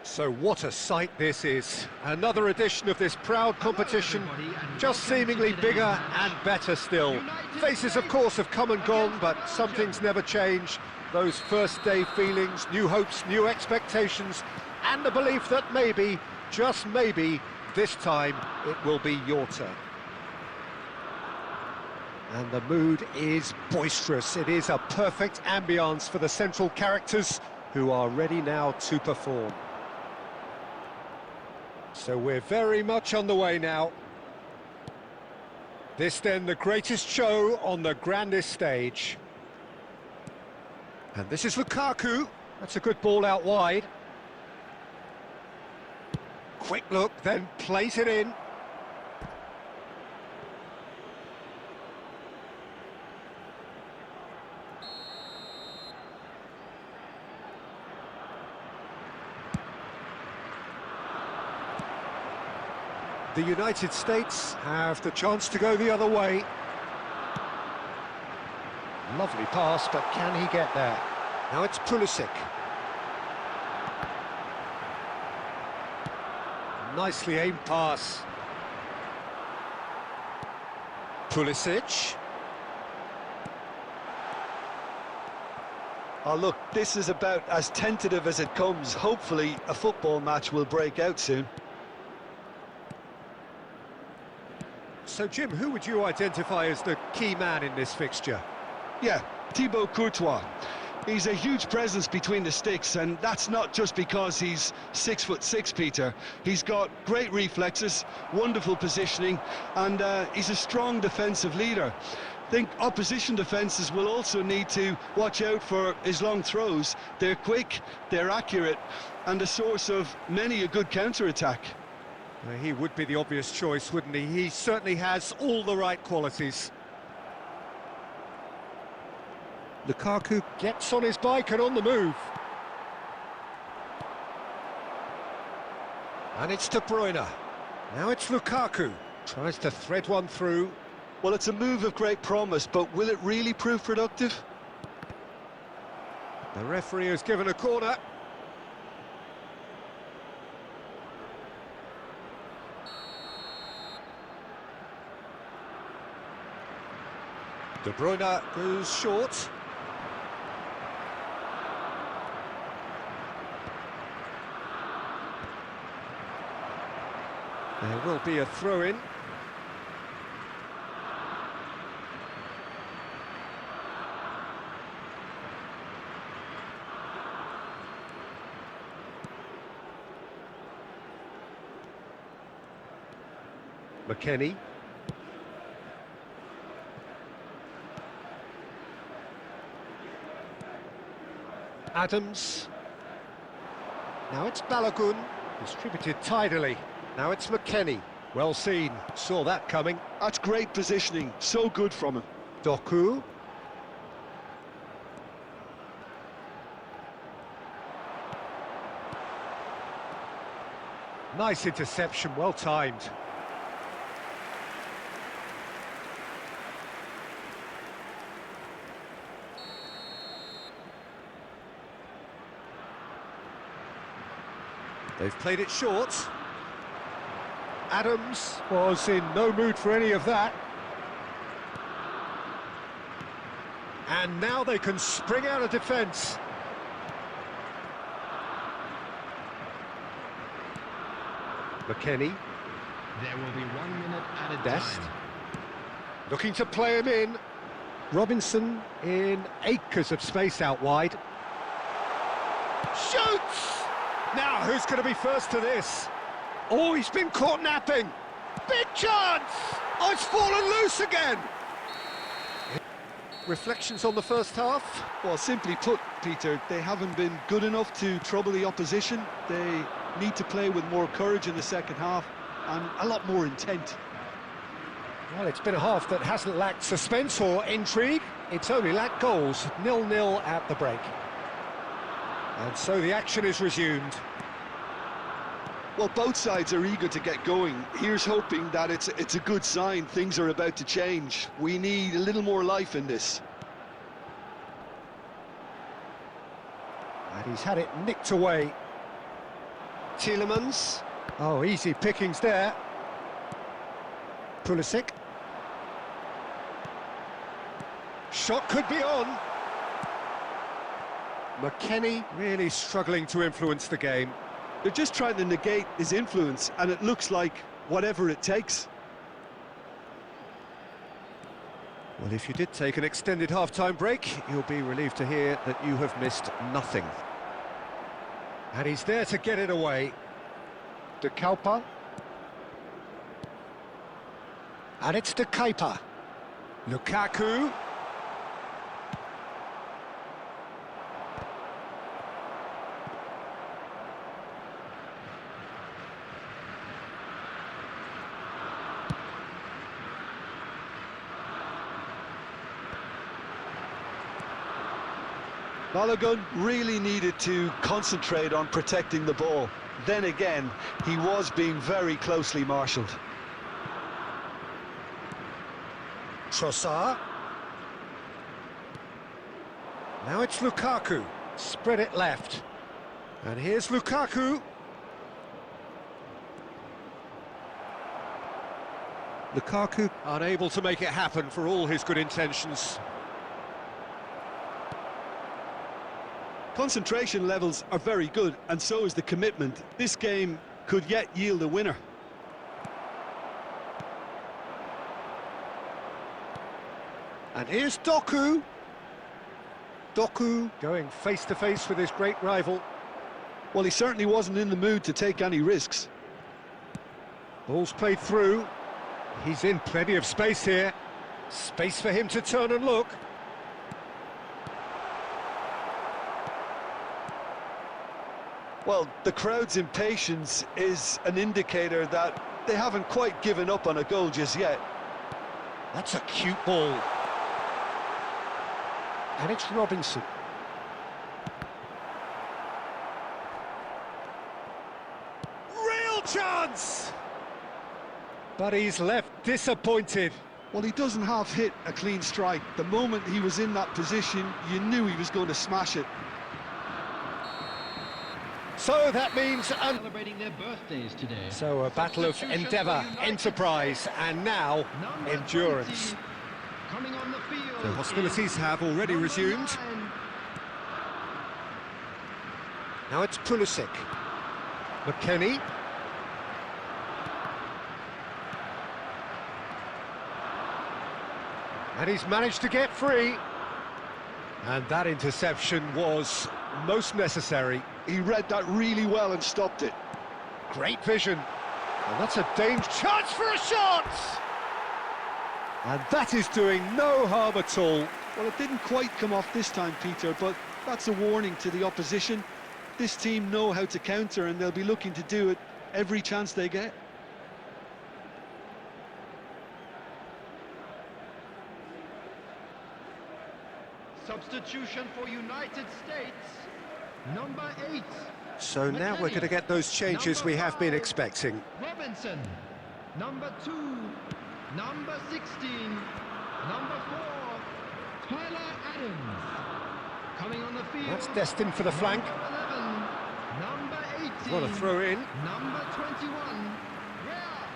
So what a sight this is. Another edition of this proud competition, just seemingly bigger and better still. Faces, of course, have come and gone, but some things never change. Those first day feelings, new hopes, new expectations, and the belief that maybe, just maybe, this time it will be your turn. And the mood is boisterous. It is a perfect ambience for the central characters who are ready now to perform. So we're very much on the way now. This then the greatest show on the grandest stage. And this is Lukaku. That's a good ball out wide. Quick look, then plays it in. The United States have the chance to go the other way. Lovely pass, but can he get there? Now it's Pulisic. Nicely aimed pass. Pulisic. Oh look, this is about as tentative as it comes. Hopefully a football match will break out soon. So, Jim, who would you identify as the key man in this fixture? Yeah, Thibaut Courtois. He's a huge presence between the sticks, and that's not just because he's 6'6", Peter. He's got great reflexes, wonderful positioning, and he's a strong defensive leader. I think opposition defences will also need to watch out for his long throws. They're quick, they're accurate, and a source of many a good counter-attack. He would be the obvious choice, wouldn't he? He certainly has all the right qualities. Lukaku gets on his bike and on the move. And it's De Bruyne. Now it's Lukaku. Tries to thread one through. Well, it's a move of great promise, but will it really prove productive? The referee has given a corner. De Bruyne goes short. There will be a throw-in. McKennie. Adams. Now it's Balogun, distributed tidily. Now it's McKennie. Well seen, saw that coming. That's great positioning, so good from him. Doku. Nice interception, well timed. They've played it short. Adams was in no mood for any of that. And now they can spring out of defence. McKennie. There will be 1 minute added Dest. time. Looking to play him in. Robinson in acres of space out wide. Shoots! Now, who's going to be first to this? Oh, he's been caught napping. Big chance! Oh, it's fallen loose again. Reflections on the first half? Well, simply put, Peter, they haven't been good enough to trouble the opposition. They need to play with more courage in the second half and a lot more intent. Well, it's been a half that hasn't lacked suspense or intrigue. It's only lacked goals. 0-0 at the break. And so the action is resumed. Well, both sides are eager to get going. Here's hoping that it's a good sign. Things are about to change. We need a little more life in this. And he's had it nicked away. Tielemans. Oh, easy pickings there. Pulisic. Shot could be on. McKennie really struggling to influence the game. They're just trying to negate his influence, and it looks like whatever it takes. Well, if you did take an extended half-time break, you'll be relieved to hear that you have missed nothing. And he's there to get it away. De Kalpa. And it's De Kuyper. Lukaku. Balogun really needed to concentrate on protecting the ball. Then again, he was being very closely marshalled. Trossard. Now it's Lukaku. Spread it left. And here's Lukaku. Lukaku unable to make it happen for all his good intentions. Concentration levels are very good, and so is the commitment. This game could yet yield a winner. And here's Doku. Doku going face-to-face with his great rival. Well, he certainly wasn't in the mood to take any risks. Ball's played through. He's in plenty of space here. Space for him to turn and look. Well, the crowd's impatience is an indicator that they haven't quite given up on a goal just yet. That's a cute ball. And it's Robinson. Real chance! But he's left disappointed. Well, he doesn't half hit a clean strike. The moment he was in that position, you knew he was going to smash it. So that means Celebrating their birthdays today. So a battle of endeavour, enterprise, and now endurance. Coming on the field. The hostilities have already resumed. 9. Now it's Pulisic. McKennie. And he's managed to get free. And that interception was most necessary. He read that really well and stopped it. Great vision. And that's a danger. Chance for a shot! And that is doing no harm at all. Well, it didn't quite come off this time, Peter, but that's a warning to the opposition. This team know how to counter, and they'll be looking to do it every chance they get. Substitution for United States. Number 8. So now we're going to get those changes we have been expecting. Robinson. Number 2. Number 16. Number 4. Tyler Adams. Coming on the field. That's destined for the flank. Number 11. Number 18. What a throw in. Number 21. Yeah.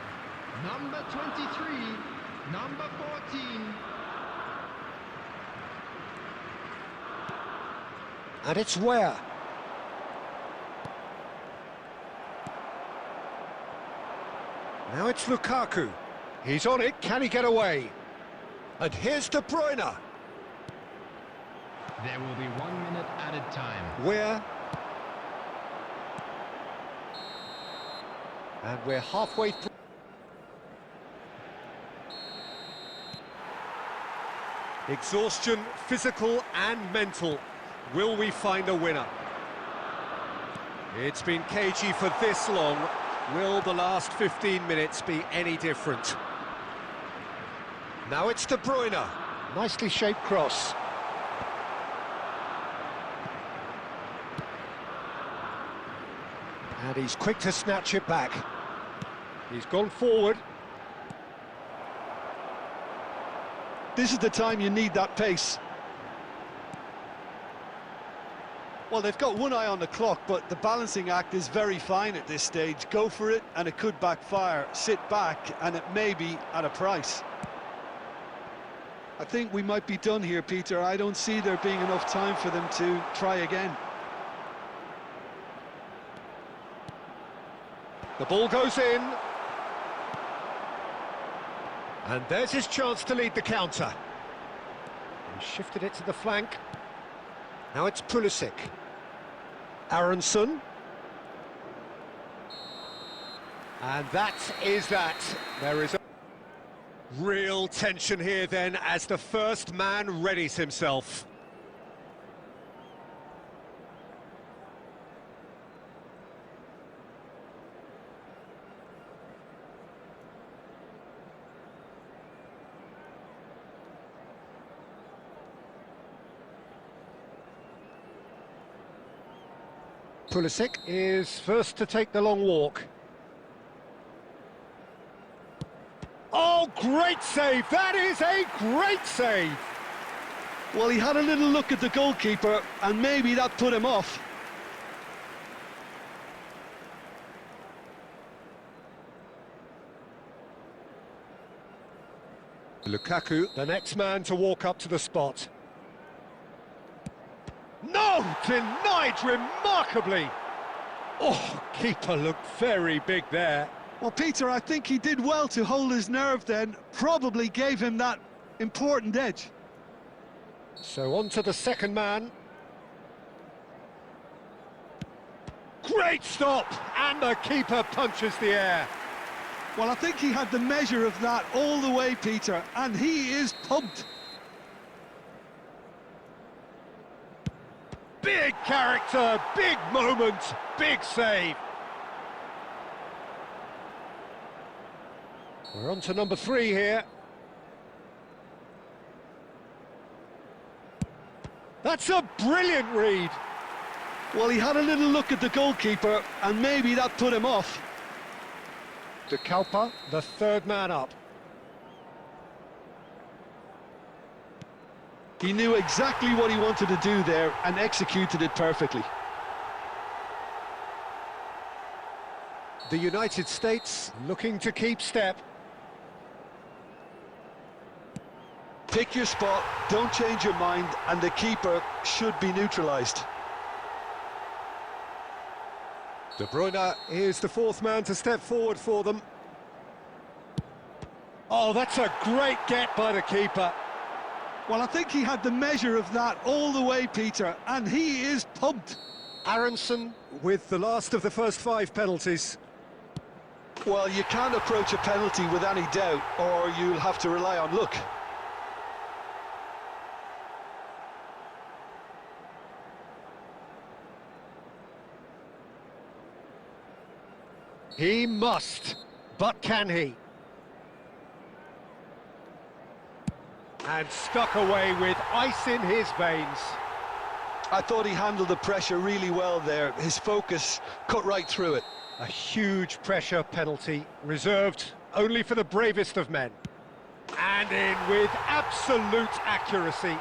Number 23. Number 14. And it's where? Now it's Lukaku. He's on it. Can he get away? And here's De Bruyne. There will be 1 minute added time. Where? And we're halfway through. Exhaustion, physical and mental. Will we find a winner? It's been cagey for this long. Will the last 15 minutes be any different? Now it's De Bruyne. Nicely shaped cross. And he's quick to snatch it back. He's gone forward. This is the time you need that pace. Well, they've got one eye on the clock, but the balancing act is very fine at this stage. Go for it, and it could backfire. Sit back, and it may be at a price. I think we might be done here, Peter. I don't see there being enough time for them to try again. The ball goes in. And there's his chance to lead the counter. He shifted it to the flank. Now it's Pulisic. Aronson. And that is that. There is a real tension here then as the first man readies himself. Pulisic is first to take the long walk. Oh, great save! That is a great save! Well, he had a little look at the goalkeeper, and maybe that put him off. Lukaku, the next man to walk up to the spot. No! Denied remarkably! Oh, keeper looked very big there. Well, Peter, I think he did well to hold his nerve then. Probably gave him that important edge. So on to the second man. Great stop! And the keeper punches the air. Well, I think he had the measure of that all the way, Peter, and he is pumped. Big character, big moment, big save. We're on to number 3 here. That's a brilliant read. Well, he had a little look at the goalkeeper, and maybe that put him off. De Kalpa, the third man up. He knew exactly what he wanted to do there and executed it perfectly. The United States looking to keep step. Pick your spot, don't change your mind, and the keeper should be neutralised. De Bruyne is the fourth man to step forward for them. Oh, that's a great get by the keeper. Well, I think he had the measure of that all the way, Peter, and he is pumped. Aronson with the last of the first 5 penalties. Well, you can't approach a penalty with any doubt, or you'll have to rely on luck. He must, but can he? And stuck away with ice in his veins. I thought he handled the pressure really well there. His focus cut right through it. A huge pressure penalty, reserved only for the bravest of men. And in with absolute accuracy.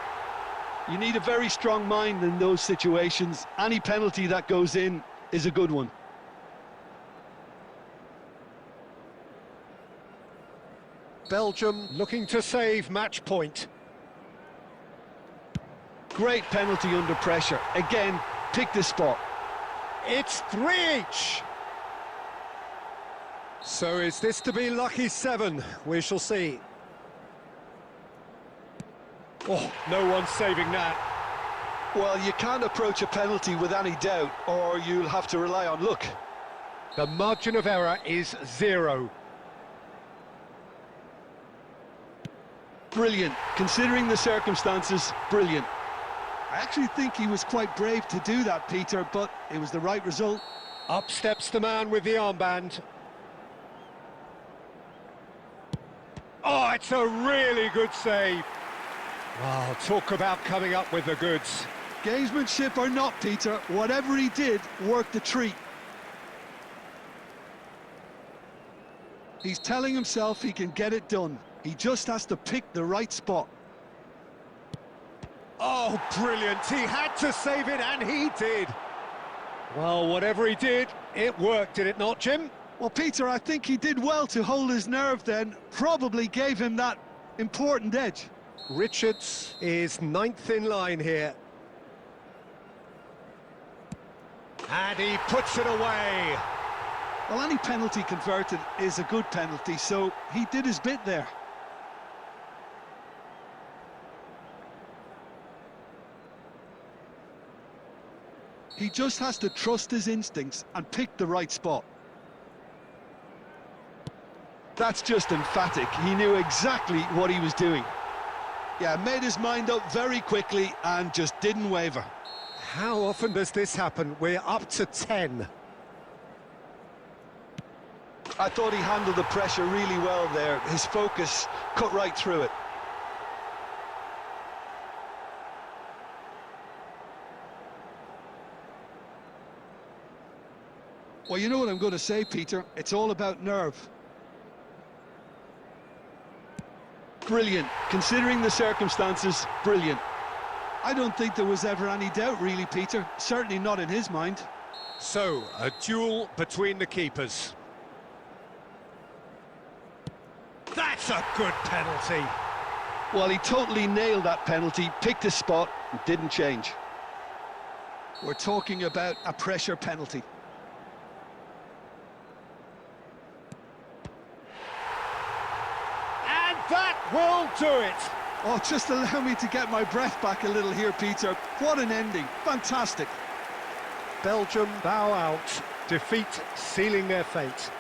You need a very strong mind in those situations. Any penalty that goes in is a good one. Belgium looking to save match point. Great penalty under pressure. Again, pick the spot. It's 3 each. So is this to be lucky 7? We shall see. Oh, no one's saving that. Well, you can't approach a penalty with any doubt, or you'll have to rely on luck. The margin of error is 0. Brilliant. Considering the circumstances, brilliant. I actually think he was quite brave to do that, Peter, but it was the right result. Up steps the man with the armband. Oh, it's a really good save. Wow, talk about coming up with the goods. Gamesmanship or not, Peter, whatever he did worked a treat. He's telling himself he can get it done. He just has to pick the right spot. Oh, brilliant. He had to save it, and he did. Well, whatever he did, it worked, did it not, Jim? Well, Peter, I think he did well to hold his nerve then. Probably gave him that important edge. Richards is ninth in line here. And he puts it away. Well, any penalty converted is a good penalty, so he did his bit there. He just has to trust his instincts and pick the right spot. That's just emphatic. He knew exactly what he was doing. Yeah, made his mind up very quickly and just didn't waver. How often does this happen? We're up to 10. I thought he handled the pressure really well there. His focus cut right through it. Well, you know what I'm going to say, Peter. It's all about nerve. Brilliant. Considering the circumstances, brilliant. I don't think there was ever any doubt, really, Peter. Certainly not in his mind. So, a duel between the keepers. That's a good penalty. Well, he totally nailed that penalty, picked his spot, and didn't change. We're talking about a pressure penalty. And that will do it. Oh, just allow me to get my breath back a little here, Peter. What an ending. Fantastic. Belgium bow out. Defeat sealing their fate.